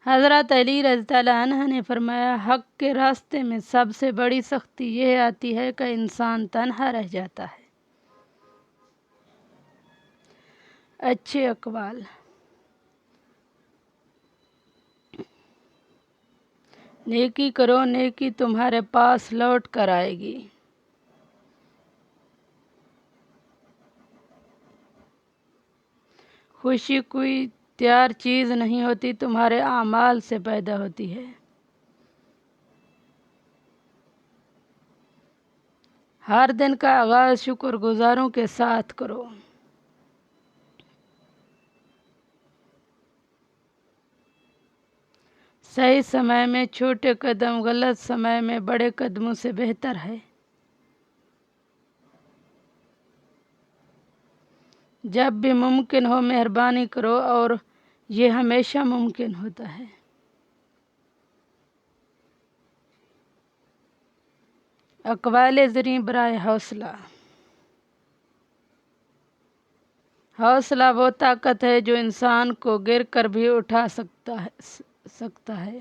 حضرت علی رضی اللہ عنہ نے فرمایا، حق کے راستے میں سب سے بڑی سختی یہ آتی ہے کہ انسان تنہا رہ جاتا ہے۔ اچھے اقوال: نیکی کرو، نیکی تمہارے پاس لوٹ کر آئے گی۔ خوشی کوئی تیار چیز نہیں ہوتی، تمہارے اعمال سے پیدا ہوتی ہے۔ ہر دن کا آغاز شکر گزاروں کے ساتھ کرو۔ صحیح سمے میں چھوٹے قدم غلط سمے میں بڑے قدموں سے بہتر ہے۔ جب بھی ممکن ہو مہربانی کرو، اور یہ ہمیشہ ممکن ہوتا ہے۔ اقوال زریں برائے حوصلہ: حوصلہ وہ طاقت ہے جو انسان کو گر کر بھی اٹھا سکتا ہے۔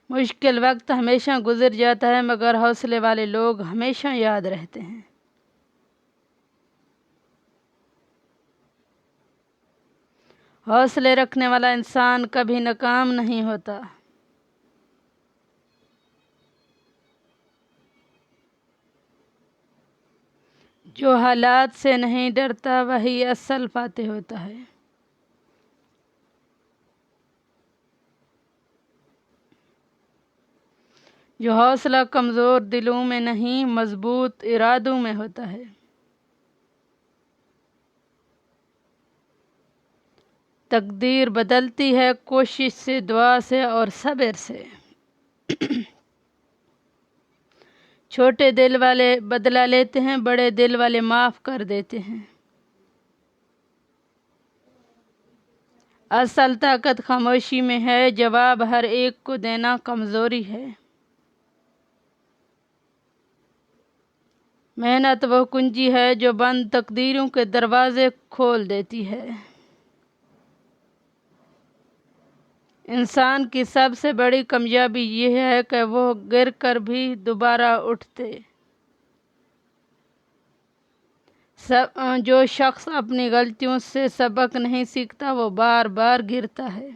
مشکل وقت ہمیشہ گزر جاتا ہے، مگر حوصلے والے لوگ ہمیشہ یاد رہتے ہیں۔ حوصلے رکھنے والا انسان کبھی ناکام نہیں ہوتا۔ جو حالات سے نہیں ڈرتا وہی اصل فاتح ہوتا ہے۔ جو حوصلہ کمزور دلوں میں نہیں، مضبوط ارادوں میں ہوتا ہے۔ تقدیر بدلتی ہے کوشش سے، دعا سے اور صبر سے۔ چھوٹے دل والے بدلہ لیتے ہیں، بڑے دل والے معاف کر دیتے ہیں۔ اصل طاقت خاموشی میں ہے، جواب ہر ایک کو دینا کمزوری ہے۔ محنت وہ کنجی ہے جو بند تقدیروں کے دروازے کھول دیتی ہے۔ انسان کی سب سے بڑی کامیابی یہ ہے کہ وہ گر کر بھی دوبارہ اٹھتے۔ جو شخص اپنی غلطیوں سے سبق نہیں سیکھتا وہ بار بار گرتا ہے۔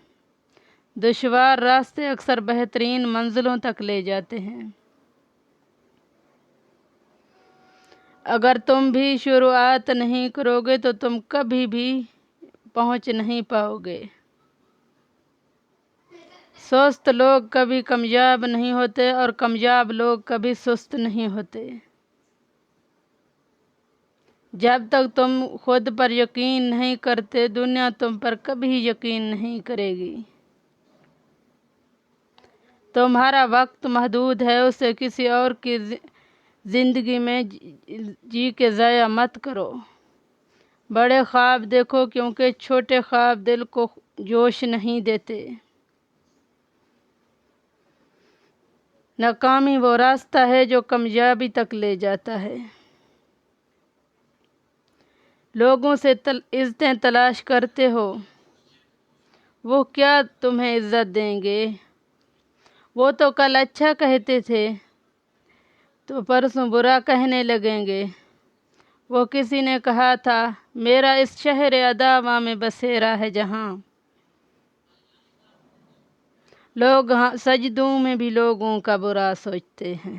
دشوار راستے اکثر بہترین منزلوں تک لے جاتے ہیں۔ اگر تم بھی شروعات نہیں کرو گے تو تم کبھی بھی پہنچ نہیں پاؤ گے۔ سست لوگ کبھی کامیاب نہیں ہوتے، اور کامیاب لوگ کبھی سست نہیں ہوتے۔ جب تک تم خود پر یقین نہیں کرتے، دنیا تم پر کبھی یقین نہیں کرے گی۔ تمہارا وقت محدود ہے، اسے کسی اور کی زندگی میں جی کے ضائع مت کرو۔ بڑے خواب دیکھو، کیونکہ چھوٹے خواب دل کو جوش نہیں دیتے۔ ناکامی وہ راستہ ہے جو کامیابی تک لے جاتا ہے۔ لوگوں سے عزتیں تلاش کرتے ہو، وہ کیا تمہیں عزت دیں گے؟ وہ تو کل اچھا کہتے تھے تو پرسوں برا کہنے لگیں گے۔ وہ کسی نے کہا تھا، میرا اس شہر عداواں میں بسیرا ہے جہاں۔ لوگ سجدوں میں بھی لوگوں کا برا سوچتے ہیں۔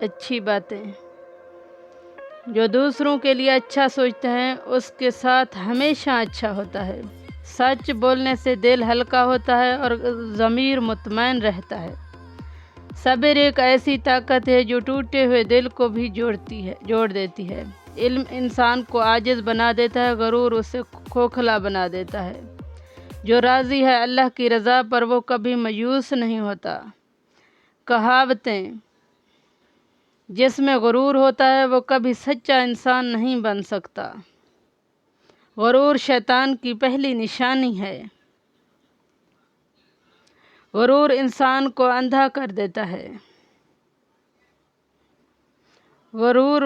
اچھی باتیں: جو دوسروں کے لیے اچھا سوچتا ہے اس کے ساتھ ہمیشہ اچھا ہوتا ہے۔ سچ بولنے سے دل ہلکا ہوتا ہے اور ضمیر مطمئن رہتا ہے۔ صبر ایک ایسی طاقت ہے جو ٹوٹے ہوئے دل کو بھی جوڑ دیتی ہے۔ علم انسان کو عاجز بنا دیتا ہے، غرور اسے کھوکھلا بنا دیتا ہے۔ جو راضی ہے اللہ کی رضا پر وہ کبھی مایوس نہیں ہوتا۔ کہاوتیں: جس میں غرور ہوتا ہے وہ کبھی سچا انسان نہیں بن سکتا۔ غرور شیطان کی پہلی نشانی ہے۔ غرور انسان کو اندھا کر دیتا ہے۔ غرور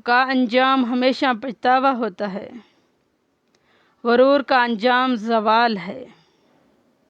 کا انجام ہمیشہ پچھتاوا ہوتا ہے، غرور کا انجام زوال ہے۔